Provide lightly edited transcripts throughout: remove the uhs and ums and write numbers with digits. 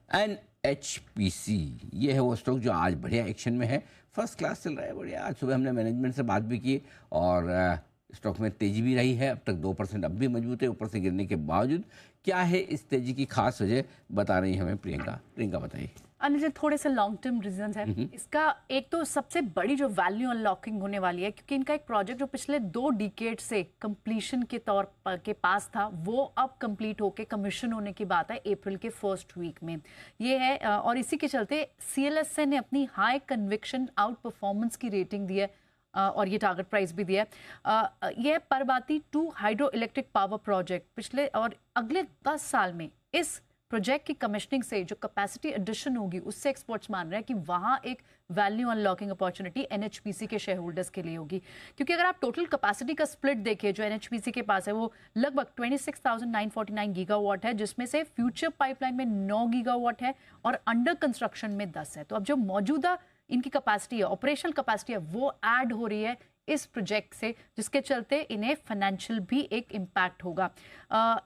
NHPC ये है वो स्टॉक जो आज बढ़िया एक्शन में है, फर्स्ट क्लास चल रहा है बढ़िया। आज सुबह हमने मैनेजमेंट से बात भी की और स्टॉक में तेजी भी रही है, अब तक 2% अब भी मजबूत है ऊपर से गिरने के बावजूद। क्या है इस तेजी की खास वजह, बता रही है हमें प्रियंका। प्रियंका बताइए। अनिल, थोड़े से लॉन्ग टर्म रीजंस है इसका। एक तो सबसे बड़ी जो वैल्यू अनलॉकिंग होने वाली है, क्योंकि इनका एक प्रोजेक्ट जो पिछले 2 डिकेड से कंप्लीशन के तौर पर के पास था, वो अब कंप्लीट होके कमीशन होने की बात है अप्रैल के फर्स्ट वीक में। ये है और इसी के चलते CLSA ने अपनी हाई कन्विक्शन आउट परफॉर्मेंस की रेटिंग दी है और ये टारगेट प्राइस भी दिया है। ये परबाती 2 हाइड्रो इलेक्ट्रिक पावर प्रोजेक्ट पिछले और अगले 10 साल में इस प्रोजेक्ट की कमिश्निंग से जो कैपेसिटी एडिशन होगी उससे एक्सपर्ट्स मान रहे हैं कि वहाँ एक वैल्यू अनलॉकिंग अपॉर्चुनिटी NHPC के शेयर होल्डर्स के लिए होगी। क्योंकि अगर आप टोटल कैपेसिटी का स्प्लिट देखिए जो NHPC के पास है, वो लगभग 26,949 गीगावाट है, जिसमें से फ्यूचर पाइपलाइन में 9 गीगावाट है और अंडर कंस्ट्रक्शन में 10 है। तो अब जो मौजूदा इनकी कैपेसिटी है, ऑपरेशनल कैपेसिटी है, वो ऐड हो रही है इस प्रोजेक्ट से, जिसके चलते इन्हें फाइनेंशियल भी एक इम्पैक्ट होगा।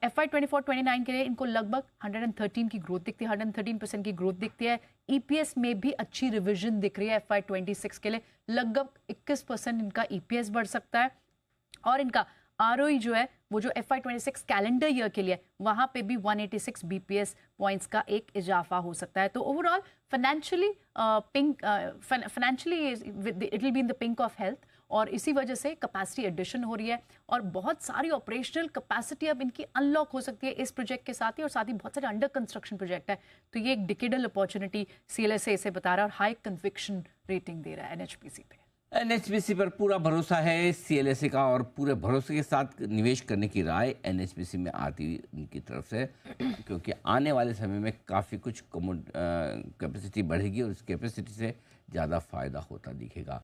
FY 24-29 के लिए इनको लगभग 113 की ग्रोथ दिखती है, 113% की ग्रोथ दिखती है। EPS में भी अच्छी रिविजन दिख रही है। FY 26 के लिए लगभग 21% इनका EPS बढ़ सकता है और इनका ROE जो है वो जो FY 26 कैलेंडर ईयर के लिए वहां पे भी 186 BPS पॉइंट्स का एक इजाफा हो सकता है। तो overall financially it will be in the pink of health और इसी वजह से कैपेसिटी एडिशन हो रही है और बहुत सारी ऑपरेशनल कैपेसिटी अब इनकी अनलॉक हो सकती है इस प्रोजेक्ट के साथ ही, और साथ ही बहुत सारे अंडर कंस्ट्रक्शन प्रोजेक्ट है। तो ये एक डिकेडल अपॉर्चुनिटी CLSA इसे बता रहा है और हाई कन्विक्शन रेटिंग दे रहा है NHPC पे। NHPC पर पूरा भरोसा है CLSA का और पूरे भरोसे के साथ निवेश करने की राय NHPC में आती हुई उनकी तरफ से, क्योंकि आने वाले समय में काफ़ी कुछ कैपेसिटी बढ़ेगी और इस कैपेसिटी से ज़्यादा फायदा होता दिखेगा।